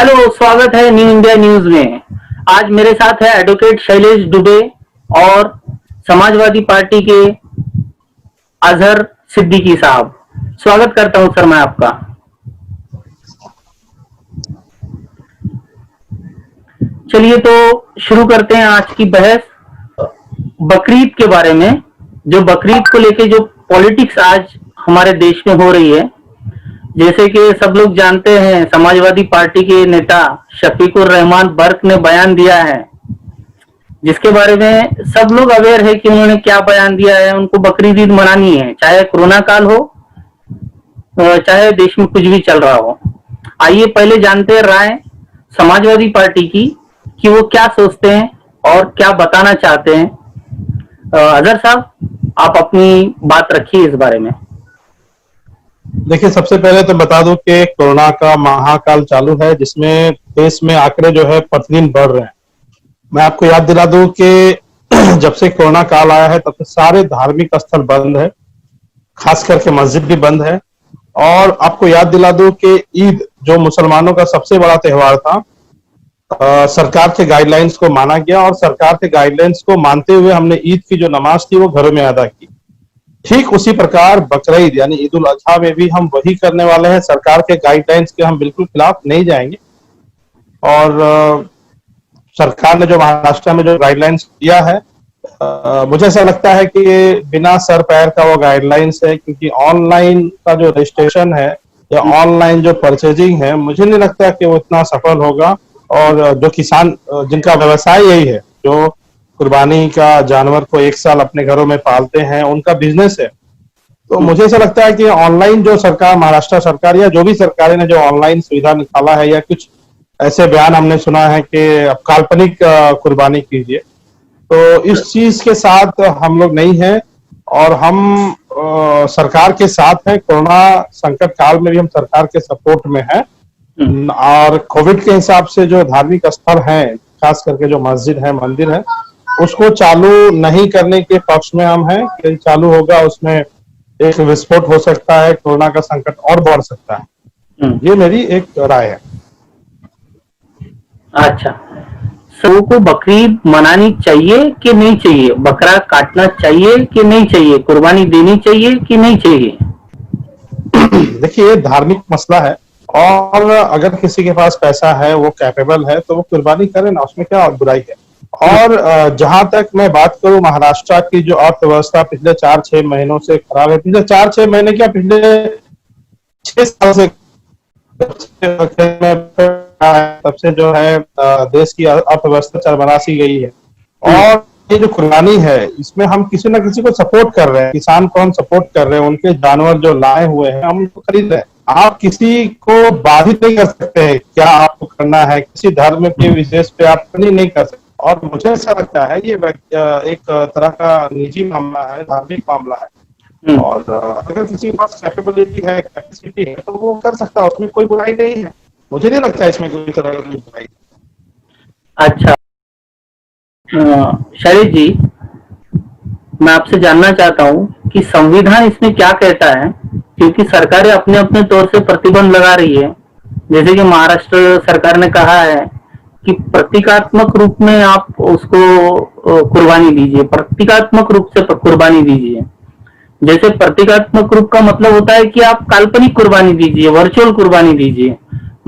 Hello, स्वागत है new India news में। आज मेरे साथ है एडवोकेट शैलेश दुबे और समाजवादी पार्टी के अजहर सिद्दीकी साहब। स्वागत करता हूं सर मैं आपका। चलिए तो शुरू करते हैं आज की बहस बकरीद के बारे में। जो बकरीद को लेके जो पॉलिटिक्स आज हमारे देश में हो रही है, जैसे कि सब लोग जानते हैं, समाजवादी पार्टी के नेता शफीकुर रहमान बर्क ने बयान दिया है, जिसके बारे में सब लोग अवेयर है कि उन्होंने क्या बयान दिया है। उनको बकरीद ईद मनानी है, चाहे कोरोना काल हो, चाहे देश में कुछ भी चल रहा हो। आइए पहले जानते हैं राय समाजवादी पार्टी की कि वो क्या सोचते हैं और क्या बताना चाहते हैं। अजहर साहब, आप अपनी बात रखिए इस बारे में। देखिए, सबसे पहले तो बता दूं कि कोरोना का महाकाल चालू है, जिसमें देश में आंकड़े जो है प्रतिदिन बढ़ रहे हैं। मैं आपको याद दिला दूं कि जब से कोरोना काल आया है तब से सारे धार्मिक स्थल बंद है, खास करके मस्जिद भी बंद है। और आपको याद दिला दूं कि ईद जो मुसलमानों का सबसे बड़ा त्योहार था, सरकार के गाइडलाइंस को माना गया और सरकार के गाइडलाइंस को मानते हुए हमने ईद की जो नमाज थी वो घरों में अदा की। ठीक उसी प्रकार बकरीद यानी ईद उल अजहा में भी हम वही करने वाले हैं। सरकार के गाइडलाइंस के हम बिल्कुल खिलाफ नहीं जाएंगे। और सरकार ने जो महाराष्ट्र में जो गाइडलाइंस दिया है, मुझे ऐसा लगता है कि ये बिना सर पैर का वो गाइडलाइंस है, क्योंकि ऑनलाइन का जो रजिस्ट्रेशन है या ऑनलाइन जो परचेजिंग है, मुझे नहीं लगता कि वो इतना सफल होगा। और जो किसान जिनका व्यवसाय यही है, जो कुर्बानी का जानवर को एक साल अपने घरों में पालते हैं, उनका बिजनेस है, तो मुझे ऐसा लगता है कि ऑनलाइन जो सरकार, महाराष्ट्र सरकार या जो भी सरकारें ने जो ऑनलाइन सुविधा निकाला है, या कुछ ऐसे बयान हमने सुना है कि अब काल्पनिक कुर्बानी कीजिए, तो इस चीज के साथ हम लोग नहीं है। और हम सरकार के साथ हैं। कोरोना संकट काल में भी हम सरकार के सपोर्ट में हैं। और कोविड के हिसाब से जो धार्मिक स्थल हैं, खास करके जो मस्जिद है, मंदिर है, उसको चालू नहीं करने के पक्ष में हम हैं। कि चालू होगा उसमें एक विस्फोट हो सकता है, कोरोना का संकट और बढ़ सकता है। ये मेरी एक राय है। अच्छा, सबको बकरीद मनानी चाहिए कि नहीं चाहिए? बकरा काटना चाहिए कि नहीं चाहिए? कुर्बानी देनी चाहिए कि नहीं चाहिए? देखिए, ये धार्मिक मसला है और अगर किसी के पास पैसा है, वो कैपेबल है, तो वो कुर्बानी करे ना, उसमें क्या बुराई है। और जहां तक मैं बात करूं, महाराष्ट्र की जो अर्थव्यवस्था पिछले 4-6 महीनों से खराब है। पिछले 4-6 महीने क्या, पिछले 6 साल से तब से जो है देश की अर्थव्यवस्था चरमरा सी गई है। और ये जो कुर्बानी है, इसमें हम किसी न किसी को सपोर्ट कर रहे हैं। किसान को हम सपोर्ट कर रहे हैं, उनके जानवर जो लाए हुए हैं हम उनको खरीद रहे हैं। आप किसी को बाधित नहीं कर सकते हैं, क्या आपको करना है, किसी धर्म के विशेष पे आप नहीं कर सकते। और मुझे ऐसा लगता है ये एक तरह का निजी मामला है, धार्मिक मामला है। और अगर किसी के पास कैपेबिलिटी है, कैपेसिटी है, तो वो कर सकता है, उसमें कोई बुराई नहीं है। मुझे नहीं लगता इसमें कोई तरह की बुराई। अच्छा, शैलेश जी, मैं आपसे जानना चाहता हूं कि संविधान इसमें क्या कहता है, क्योंकि सरकारें अपने अपने तौर से प्रतिबंध लगा रही है। जैसे कि महाराष्ट्र सरकार ने कहा है कि प्रतीकात्मक रूप में आप उसको कुर्बानी दीजिए, प्रतीकात्मक रूप से कुर्बानी दीजिए। जैसे प्रतीकात्मक रूप का मतलब होता है कि आप काल्पनिक कुर्बानी दीजिए, वर्चुअल कुर्बानी दीजिए।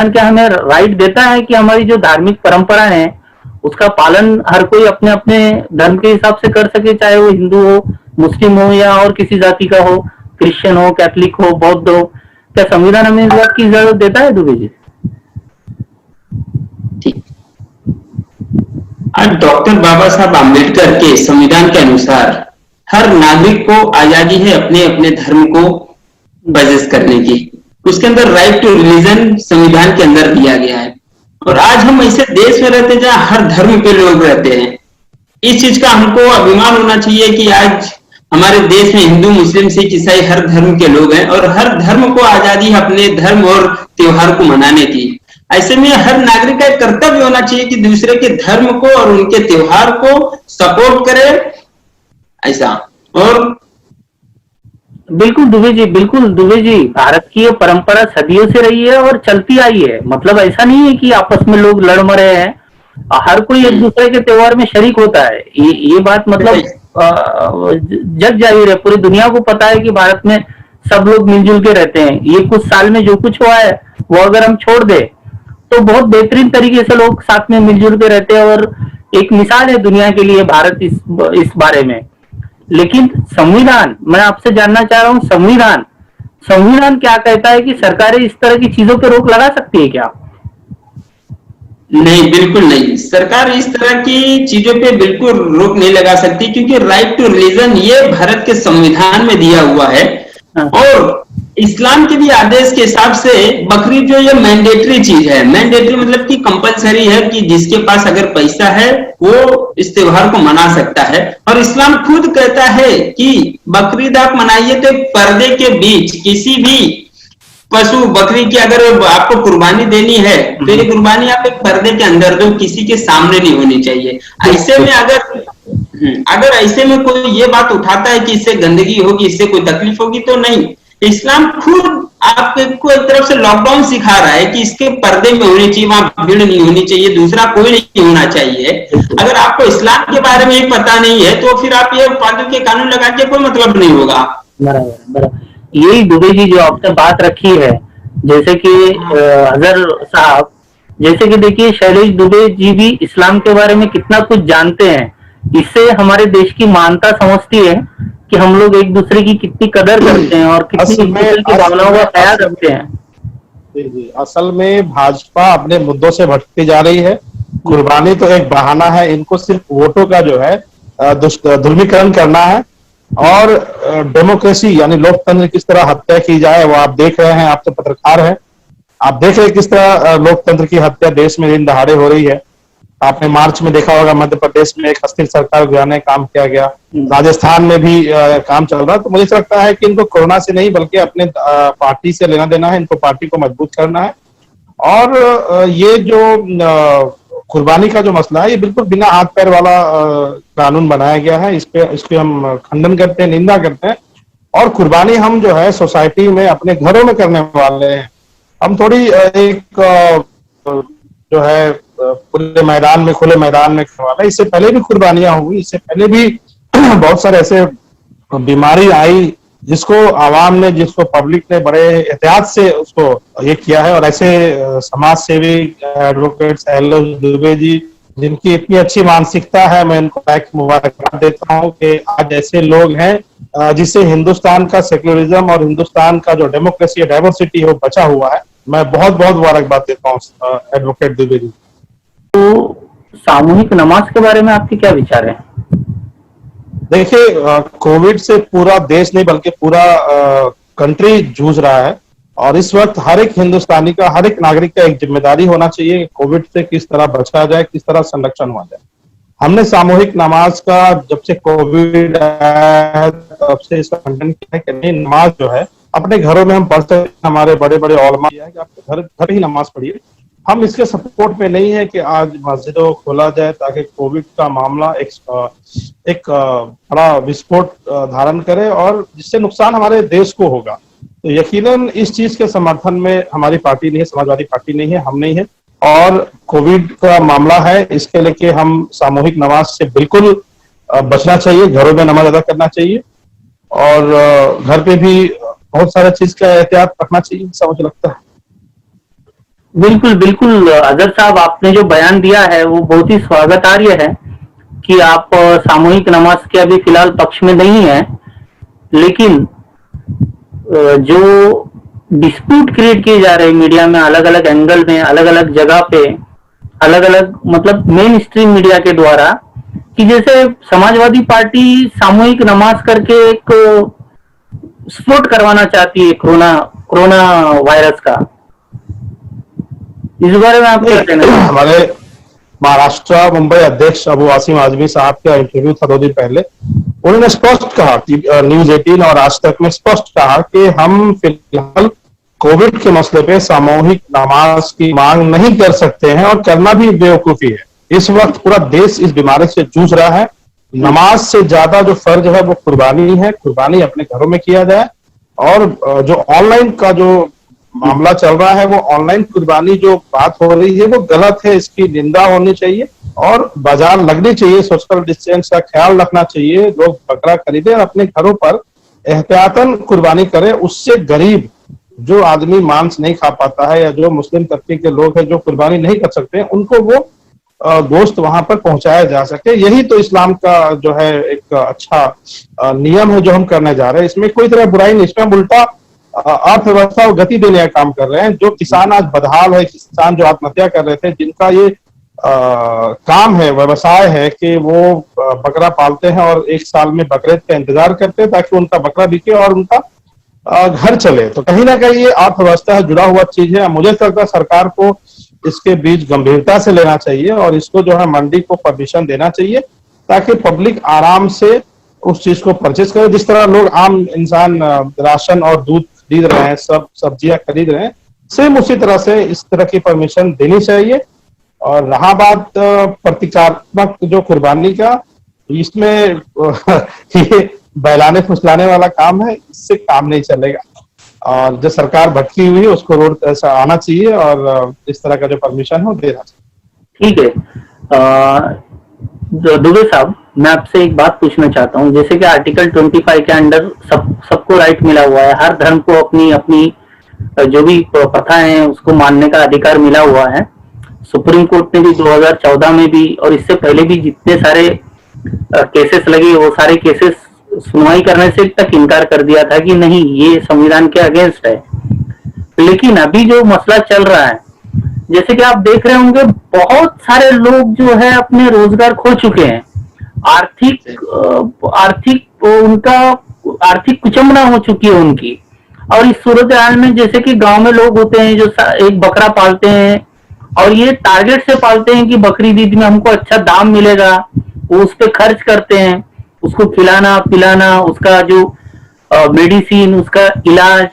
क्या हमें राइट देता है कि हमारी जो धार्मिक परंपरा है उसका पालन हर कोई अपने अपने धर्म के हिसाब से कर सके, चाहे वो हिंदू हो, मुस्लिम हो या और किसी जाति का हो, क्रिश्चियन हो, कैथलिक हो, बौद्ध हो। क्या संविधान हमें इस बात की इजाजत देता है दुबे जी? आज डॉक्टर बाबा साहब आम्बेडकर के संविधान के अनुसार हर नागरिक को आजादी है अपने अपने धर्म को बर्जिश करने की। उसके अंदर राइट टू रिलीजन संविधान के अंदर दिया गया है। और आज हम ऐसे देश में रहते हैं जहां हर धर्म के लोग रहते हैं। इस चीज का हमको अभिमान होना चाहिए कि आज हमारे देश में हिंदू, मुस्लिम, सिख, ईसाई हर धर्म के लोग हैं और हर धर्म को आजादी है अपने धर्म और त्योहार को मनाने की। ऐसे में हर नागरिक का कर्तव्य होना चाहिए कि दूसरे के धर्म को और उनके त्योहार को सपोर्ट करे, ऐसा। और बिल्कुल दुबे जी, भारत की ये परंपरा सदियों से रही है और चलती आई है। मतलब ऐसा नहीं है कि आपस में लोग लड़ मरे हैं, हर कोई एक दूसरे के त्योहार में शरीक होता है। ये बात मतलब जग जाहिर है, पूरी दुनिया को पता है कि भारत में सब लोग मिलजुल के रहते हैं। ये कुछ साल में जो कुछ हुआ है वो अगर हम छोड़ दे तो बहुत बेहतरीन तरीके से लोग साथ में मिलजुल के रहते हैं, और एक मिसाल है दुनिया के लिए भारत इस बारे में। लेकिन संविधान, मैं आपसे जानना चाह रहा हूँ, संविधान संविधान क्या कहता है कि सरकारें इस तरह की चीजों पर रोक लगा सकती है क्या? नहीं, बिल्कुल नहीं। सरकार इस तरह की चीजों पे बिल्कुल रोक नहीं लगा सकती, क्योंकि राइट टू रिलीजन ये भारत के संविधान में दिया हुआ है। हाँ। और इस्लाम के भी आदेश के हिसाब से बकरीद जो ये मैंडेटरी चीज है, मैंडेटरी मतलब कि कंपलसरी है, कि जिसके पास अगर पैसा है वो इस त्योहार को मना सकता है। और इस्लाम खुद कहता है कि बकरीद आप मनाइए तो पर्दे के बीच किसी भी पशु बकरी की अगर आपको कुर्बानी देनी है तो ये कुर्बानी आप एक पर्दे के अंदर दो, किसी के सामने नहीं होनी चाहिए। ऐसे में अगर ऐसे में कोई ये बात उठाता है कि इससे गंदगी होगी, इससे कोई तकलीफ होगी, तो नहीं। इस्लाम खुद आपको एक तरफ से लॉकडाउन सिखा रहा है कि इसके पर्दे में होनी चाहिए, वहां भीड़ नहीं होनी चाहिए, दूसरा कोई नहीं होना चाहिए। अगर आपको इस्लाम के बारे में ही पता नहीं है तो फिर आप ये फालतू के कानून लगा के कोई मतलब नहीं होगा। बराबर बराबर। यही दुबे जी जो आपने बात रखी है, जैसे कि अजहर साहब, जैसे कि देखिए शैलेश दुबे जी भी इस्लाम के बारे में कितना कुछ जानते हैं। इससे हमारे देश की मानता समझती है कि हम लोग एक दूसरे की कितनी कदर करते हैं और कितनी एक दूसरे की भावनाओं का ख्याल रखते हैं। जी जी, असल में भाजपा अपने मुद्दों से भटकती जा रही है। कुर्बानी तो एक बहाना है, इनको सिर्फ वोटों का जो है ध्रुवीकरण करना है। और डेमोक्रेसी यानी लोकतंत्र किस तरह हत्या की जाए वो आप देख रहे हैं, आप तो पत्रकार हैं, आप देख रहे हैं किस तरह लोकतंत्र की हत्या देश में दिन दहाड़े हो रही है। आपने मार्च में देखा होगा मध्य प्रदेश में एक अस्थिर सरकार गिराने काम किया गया, राजस्थान में भी काम चल रहा है। तो मुझे लगता है कि इनको कोरोना से नहीं बल्कि अपने पार्टी से लेना देना है, इनको पार्टी को मजबूत करना है। और ये जो कुर्बानी का जो मसला है ये बिल्कुल बिना हाथ पैर वाला कानून बनाया गया है। इस पे हम खंडन करते हैं, निंदा करते हैं। और कुर्बानी हम जो है सोसाइटी में अपने घरों में करने वाले हैं, हम थोड़ी एक जो है खुले मैदान में करने वाले। इससे पहले भी कुर्बानियां हुई, इससे पहले भी बहुत सारे ऐसे बीमारी आई जिसको आवाम ने, जिसको पब्लिक ने बड़े एहतियात से उसको ये किया है। और ऐसे समाज सेवी एडवोकेट शैलेश दुबे जी जिनकी इतनी अच्छी मानसिकता है, मैं इनको मुबारकबाद देता हूँ कि आज ऐसे लोग हैं जिससे हिंदुस्तान का सेक्युलरिज्म और हिंदुस्तान का जो डेमोक्रेसी है, डाइवर्सिटी है, वो बचा हुआ है। मैं बहुत बहुत मुबारकबाद देता हूँ एडवोकेट दुबे जी। तो सामूहिक नमाज के बारे में आपके क्या विचार हैं? देखिए, कोविड से पूरा देश नहीं बल्कि पूरा कंट्री जूझ रहा है। और इस वक्त हर एक हिंदुस्तानी का, हर एक नागरिक का एक जिम्मेदारी होना चाहिए कि कोविड से किस तरह बचा जाए, किस तरह संरक्षण हुआ जाए। हमने सामूहिक नमाज का जब से कोविड आया है तब से इसका खंडन किया है कि नहीं, नमाज जो है अपने घरों में हम पढ़ सकते हैं। हमारे बड़े बड़े उलमा है कि आप घर ही नमाज पढ़िए। हम इसके सपोर्ट में नहीं है कि आज मस्जिदों को खोला जाए ताकि कोविड का मामला एक बड़ा विस्फोट धारण करे और जिससे नुकसान हमारे देश को होगा। तो यकीनन इस चीज के समर्थन में हमारी पार्टी नहीं है, समाजवादी पार्टी नहीं है, हम नहीं है। और कोविड का मामला है, इसके लेके हम सामूहिक नमाज से बिल्कुल बचना चाहिए, घरों में नमाज अदा करना चाहिए। और घर पे भी बहुत सारे चीज का एहतियात रखना चाहिए, ऐसा मुझे लगता है। बिल्कुल बिल्कुल अजहर साहब, आपने जो बयान दिया है वो बहुत ही स्वागतार्ह है कि आप सामूहिक नमाज के अभी फिलहाल पक्ष में नहीं है। लेकिन जो डिस्प्यूट क्रिएट किए जा रहे हैं मीडिया में, अलग अलग एंगल में, अलग अलग जगह पे, अलग अलग मतलब मेन स्ट्रीम मीडिया के द्वारा, कि जैसे समाजवादी पार्टी सामूहिक नमाज करके एक स्फोट करवाना चाहती है कोरोना वायरस का। इस बारे में आप क्या कहना है? हमारे महाराष्ट्र मुंबई अध्यक्ष अबू आसिम आजमी साहब का इंटरव्यू था 2 दिन पहले, उन्होंने स्पष्ट कहा कि न्यूज 18 और आज तक में स्पष्ट कहा कि हम फिलहाल कोविड के मसले पे सामूहिक नमाज की मांग नहीं कर सकते हैं और करना भी बेवकूफी है। इस वक्त पूरा देश इस बीमारी से जूझ रहा है, नमाज से ज्यादा जो फर्ज है वो कुर्बानी है, कुर्बानी अपने घरों में किया जाए। और जो ऑनलाइन का जो मामला चल रहा है, वो ऑनलाइन कुर्बानी जो बात हो रही है वो गलत है, इसकी निंदा होनी चाहिए और बाजार लगनी चाहिए, सोशल डिस्टेंस का ख्याल रखना चाहिए, लोग बकरा खरीदे और अपने घरों पर एहतियातन कुर्बानी करें। उससे गरीब जो आदमी मांस नहीं खा पाता है या जो मुस्लिम तबके के लोग हैं जो कुर्बानी नहीं कर सकते, उनको वो गोश्त वहां पर पहुंचाया जा सके। यही तो इस्लाम का जो है एक अच्छा नियम है जो हम करने जा रहे हैं। इसमें कोई तरह बुराई नहीं, इसमें हम उल्टा अर्थव्यवस्था को गति देने का काम कर रहे हैं। जो किसान आज बदहाल है, किसान जो आत्महत्या कर रहे थे, जिनका ये काम है, व्यवसाय है कि वो बकरा पालते हैं और एक साल में बकरीद का इंतजार करते हैं ताकि उनका बकरा बिके और उनका घर चले, तो कहीं ना कहीं ये अर्थव्यवस्था से जुड़ा हुआ चीज है। मुझे लगता है सरकार को इसके बीच गंभीरता से लेना चाहिए और इसको जो है मंडी को परमिशन देना चाहिए ताकि पब्लिक आराम से उस चीज को परचेज करे। जिस तरह लोग आम इंसान राशन और दूध खरीद रहे हैं, सब सब्जियां खरीद रहे हैं, सेम उसी तरह से इस तरह की परमिशन देनी चाहिए। और रहा बात प्रतीकात्मक जो कुर्बानी का, इसमें ये बहलाने फुसलाने वाला काम है, इससे काम नहीं चलेगा। और जो सरकार भटकी हुई है उसको रोड ऐसा आना चाहिए और इस तरह का जो परमिशन है वो देना चाहिए। ठीक है। दुबे साहब, मैं आपसे एक बात पूछना चाहता हूँ। जैसे कि आर्टिकल 25 के अंडर सबको राइट मिला हुआ है, हर धर्म को अपनी अपनी जो भी प्रथा है उसको मानने का अधिकार मिला हुआ है। सुप्रीम कोर्ट ने भी 2014 में भी और इससे पहले भी जितने सारे केसेस लगे वो सारे केसेस सुनवाई करने से तक इनकार कर दिया था कि नहीं, ये संविधान के अगेंस्ट है। लेकिन अभी जो मसला चल रहा है, जैसे कि आप देख रहे होंगे, बहुत सारे लोग जो है अपने रोजगार खो चुके हैं, उनका आर्थिक कुचंबना हो चुकी है उनकी। और इस सूरत हाल में जैसे कि गांव में लोग होते हैं जो एक बकरा पालते हैं और ये टारगेट से पालते हैं कि बकरीद ईद में हमको अच्छा दाम मिलेगा, वो उस पर खर्च करते हैं, उसको खिलाना पिलाना, उसका जो मेडिसिन, उसका इलाज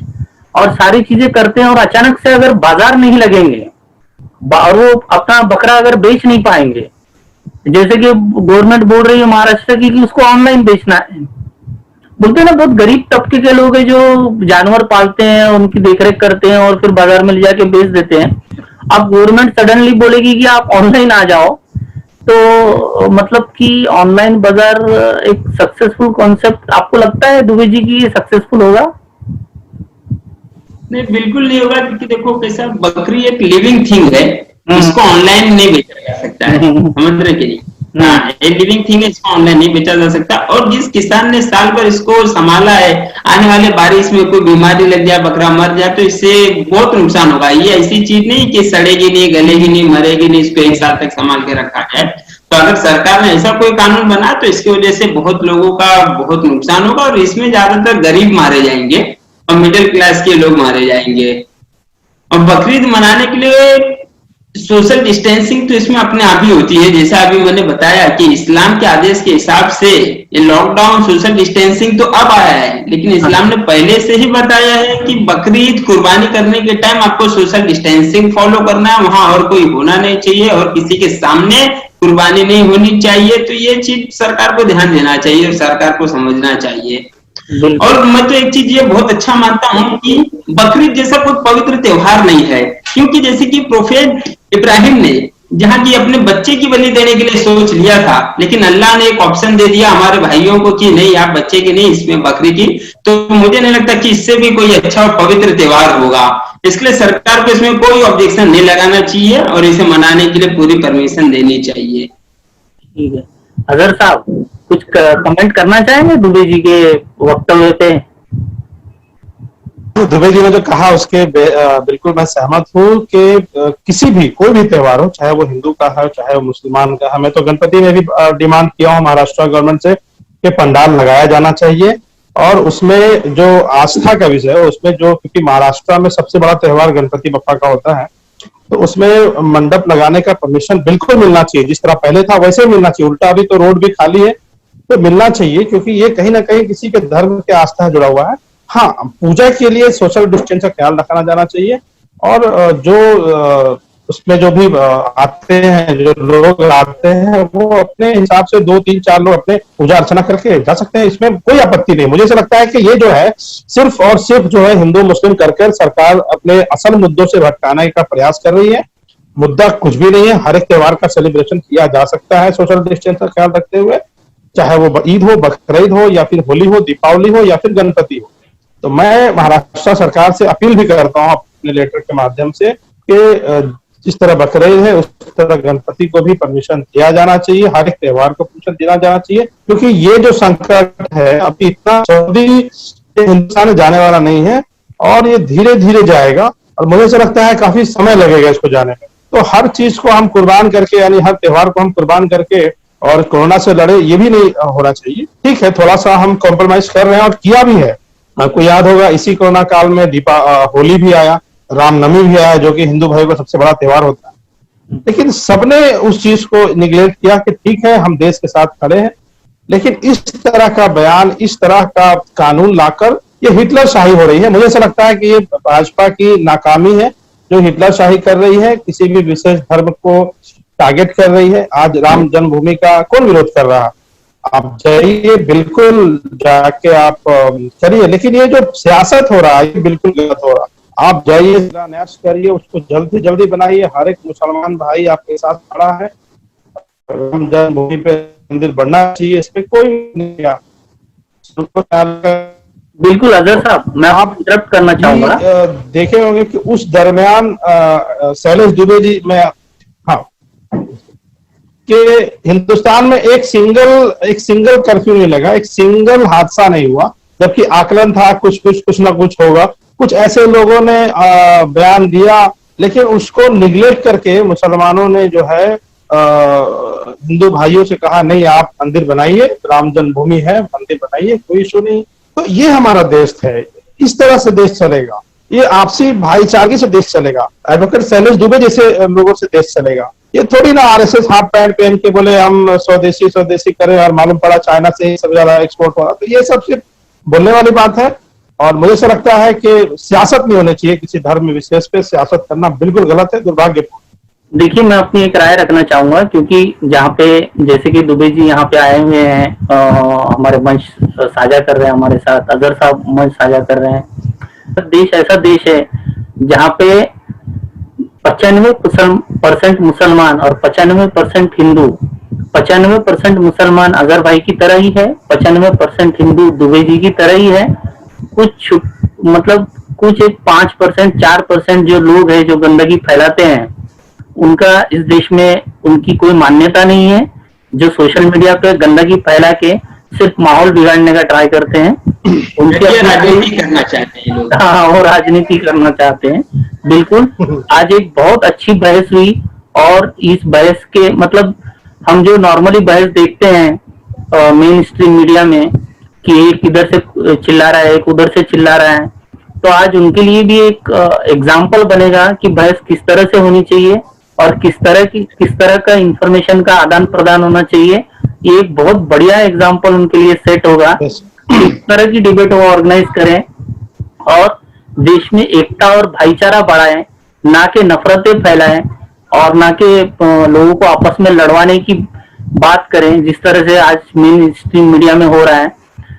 और सारी चीजें करते हैं। और अचानक से अगर बाजार नहीं लगेंगे और वो अपना बकरा अगर बेच नहीं पाएंगे, जैसे कि गवर्नमेंट बोल रही है महाराष्ट्र की कि उसको ऑनलाइन बेचना है, बोलते हैं ना, बहुत गरीब तबके के लोग हैं जो जानवर पालते हैं, उनकी देखरेख करते हैं और फिर बाजार में ले जाके बेच देते हैं। अब गवर्नमेंट सडनली बोलेगी कि आप ऑनलाइन आ जाओ, तो मतलब कि ऑनलाइन बाजार एक सक्सेसफुल कॉन्सेप्ट आपको लगता है दुबे जी की सक्सेसफुल होगा? नहीं, बिल्कुल नहीं होगा, क्योंकि देखो कैसा, बकरी एक लिविंग थिंग है, इसको ऑनलाइन नहीं बेचा जा सकता है, समझ रहे कि नहीं? हाँ, एक लिविंग थिंग है, इसको ऑनलाइन नहीं बेचा जा सकता। और जिस किसान ने साल भर इसको संभाला है, आने वाले बारिश में कोई बीमारी लग जाए, बकरा मर जाए, तो इससे बहुत नुकसान होगा। ये ऐसी चीज नहीं कि सड़ेगी नहीं, गलेगी नहीं, मरेगी नहीं, इसको एक साल तक संभाल के रखा है। तो अगर सरकार ने ऐसा कोई कानून बना तो इसकी वजह से बहुत लोगों का बहुत नुकसान होगा और इसमें ज्यादातर गरीब मारे जाएंगे और मिडिल क्लास के लोग मारे जाएंगे। और बकरीद मनाने के लिए सोशल डिस्टेंसिंग तो इसमें अपने आप ही होती है। जैसा अभी मैंने बताया कि इस्लाम के आदेश के हिसाब से ये लॉकडाउन, सोशल डिस्टेंसिंग तो अब आया है, लेकिन इस्लाम ने पहले से ही बताया है कि बकरीद कुर्बानी करने के टाइम आपको सोशल डिस्टेंसिंग फॉलो करना है, वहां और कोई होना नहीं चाहिए और किसी के सामने कुर्बानी नहीं होनी चाहिए। तो ये चीज सरकार को ध्यान देना चाहिए और सरकार को समझना चाहिए। और मैं तो एक चीज ये बहुत अच्छा मानता हूँ कि बकरीद जैसा कोई पवित्र त्योहार नहीं है, क्योंकि जैसे कि प्रोफेट इब्राहिम ने जहाँ की अपने बच्चे की बलि देने के लिए सोच लिया था, लेकिन अल्लाह ने एक ऑप्शन दे दिया हमारे भाइयों को कि नहीं, आप बच्चे की नहीं, इसमें बकरी की। तो मुझे नहीं लगता कि इससे भी कोई अच्छा और पवित्र त्योहार होगा। इसलिए सरकार को इसमें कोई ऑब्जेक्शन नहीं लगाना चाहिए और इसे मनाने के लिए पूरी परमिशन देनी चाहिए। ठीक है, अजहर साहब कुछ कमेंट करना चाहेंगे दुबे जी के वक्तव्य पे? तो दुबे जी ने जो कहा उसके बिल्कुल मैं सहमत हूँ कि किसी भी कोई भी त्योहार हो, चाहे वो हिंदू का है चाहे वो मुसलमान का है। मैं तो गणपति में भी डिमांड किया हूँ महाराष्ट्र गवर्नमेंट से कि पंडाल लगाया जाना चाहिए और उसमें जो आस्था का विषय है उसमें जो, क्योंकि महाराष्ट्र में सबसे बड़ा त्योहार गणपति बप्पा का होता है, तो उसमें मंडप लगाने का परमिशन बिल्कुल मिलना चाहिए। जिस तरह पहले था वैसे मिलना चाहिए, उल्टा अभी तो रोड भी खाली है तो मिलना चाहिए, क्योंकि ये कहीं ना कहीं किसी के धर्म के आस्था जुड़ा हुआ है। हाँ, पूजा के लिए सोशल डिस्टेंस का ख्याल रखना जाना चाहिए और जो उसमें जो भी आते हैं, जो लोग आते हैं, वो अपने हिसाब से 2 3 4 लोग अपने पूजा अर्चना करके जा सकते हैं, इसमें कोई आपत्ति नहीं। मुझे ऐसा लगता है कि ये जो है सिर्फ और सिर्फ जो है हिंदू मुस्लिम कर सरकार अपने असल मुद्दों से भटकाने का प्रयास कर रही है। मुद्दा कुछ भी नहीं है, हर एक त्योहार का सेलिब्रेशन किया जा सकता है सोशल डिस्टेंस का ख्याल रखते हुए, चाहे वो ईद हो, बकरीद हो, या फिर होली हो, दीपावली हो, या फिर गणपति हो। तो मैं महाराष्ट्र सरकार से अपील भी करता हूं अपने लेटर के माध्यम से कि जिस तरह बकरीद है उस तरह गणपति को भी परमिशन दिया जाना चाहिए, हर एक त्योहार को परमिशन दिया जाना चाहिए, क्योंकि ये जो संकट है अभी इतना जल्दी हिंदुस्तान में जाने वाला नहीं है और ये धीरे धीरे जाएगा, और मुझे ऐसा लगता है काफी समय लगेगा इसको जाने में। तो हर चीज को हम कुर्बान करके, यानी हर त्योहार को हम कुर्बान करके और कोरोना से लड़े, ये भी नहीं होना चाहिए। ठीक है, थोड़ा सा हम कॉम्प्रोमाइज कर रहे हैं और किया भी है। आपको याद होगा इसी कोरोना काल में होली भी आया, रामनवमी भी आया, जो कि हिंदू भाई का सबसे बड़ा त्योहार होता है। लेकिन सबने उस चीज को निगलेक्ट किया कि ठीक है हम देश के साथ खड़े हैं, लेकिन इस तरह का बयान, इस तरह का कानून लाकर ये हिटलर शाही हो रही है। मुझे ऐसा लगता है कि ये भाजपा की नाकामी है जो हिटलर शाही कर रही है, किसी भी विशेष धर्म को टारगेट कर रही है। आज राम जन्मभूमि का कौन विरोध कर रहा है? आप जाइए, बिल्कुल जाके आप करिए, लेकिन ये जो सियासत हो रहा है ये बिल्कुल गलत हो रहा है। आप जाइए, न्यास करिए, उसको जल्दी जल्दी बनाइए। हर एक मुसलमान भाई आपके साथ खड़ा है, राम जन्मभूमि पे मंदिर बनना चाहिए, इस पे कोई नहीं। बिल्कुल अजहर साहब, मैं आप इंटरप्ट करना चाहूंगा। देखे होंगे कि उस दरमियान शैलेश दुबे जी, मैं हाँ, कि हिंदुस्तान में एक सिंगल कर्फ्यू नहीं लगा, एक सिंगल हादसा नहीं हुआ, जबकि आकलन था कुछ ना कुछ होगा। कुछ ऐसे लोगों ने बयान दिया, लेकिन उसको निगलेक्ट करके मुसलमानों ने जो है हिंदू भाइयों से कहा नहीं आप मंदिर बनाइए, राम जन्मभूमि है, मंदिर बनाइए, कोई इशू नहीं। तो ये हमारा देश है, इस तरह से देश चलेगा, ये आपसी भाईचारे से देश चलेगा, एडवोकेट शैलेश दुबे जैसे लोगों से देश चलेगा। ये थोड़ी ना आरएसएस हाफ पैंट पहन के बोले हम स्वदेशी करें और मालूम पड़ा चाइना से ही सब ज्यादा एक्सपोर्ट हो रहा। तो ये सब सिर्फ बोलने वाली बात है, और मुझे ऐसा लगता है कि सियासत नहीं होनी चाहिए, किसी धर्म विशेष पे सियासत करना बिल्कुल गलत है, दुर्भाग्यपूर्ण। देखिए, मैं अपनी एक राय रखना चाहूंगा, क्योंकि जहाँ पे जैसे कि दुबे जी यहाँ पे आए हुए हैं, हमारे मंच साझा कर रहे हैं हमारे साथ, अजहर साहब मंच साझा कर रहे हैं। देश ऐसा देश है जहाँ पे 95% मुसलमान और 95% हिंदू, 95% मुसलमान अजहर भाई की तरह ही है, 95% हिंदू दुबे जी की तरह ही है। कुछ मतलब कुछ एक 5% 4% जो लोग हैं जो गंदगी फैलाते हैं, उनका इस देश में उनकी कोई मान्यता नहीं है, जो सोशल मीडिया पे गंदगी फैला के सिर्फ माहौल बिगाड़ने का ट्राई करते हैं। उनके राजनीति करना चाहते हैं लोग। हाँ, वो राजनीति करना चाहते हैं। बिल्कुल, आज एक बहुत अच्छी बहस हुई, और इस बहस के मतलब हम जो नॉर्मली बहस देखते हैं मेन स्ट्रीम मीडिया में कि एक इधर से चिल्ला रहा है, एक उधर से चिल्ला रहा है, तो आज उनके लिए भी एक एग्जाम्पल बनेगा कि बहस किस तरह से होनी चाहिए और किस तरह का इंफॉर्मेशन का आदान प्रदान होना चाहिए। ये एक बहुत बढ़िया एग्जाम्पल उनके लिए सेट होगा। इस तरह की डिबेट वो ऑर्गेनाइज करें और देश में एकता और भाईचारा बढ़ाएं, ना कि नफरतें फैलाएं और ना कि लोगों को आपस में लड़वाने की बात करें, जिस तरह से आज मेन स्ट्रीम मीडिया में हो रहा है।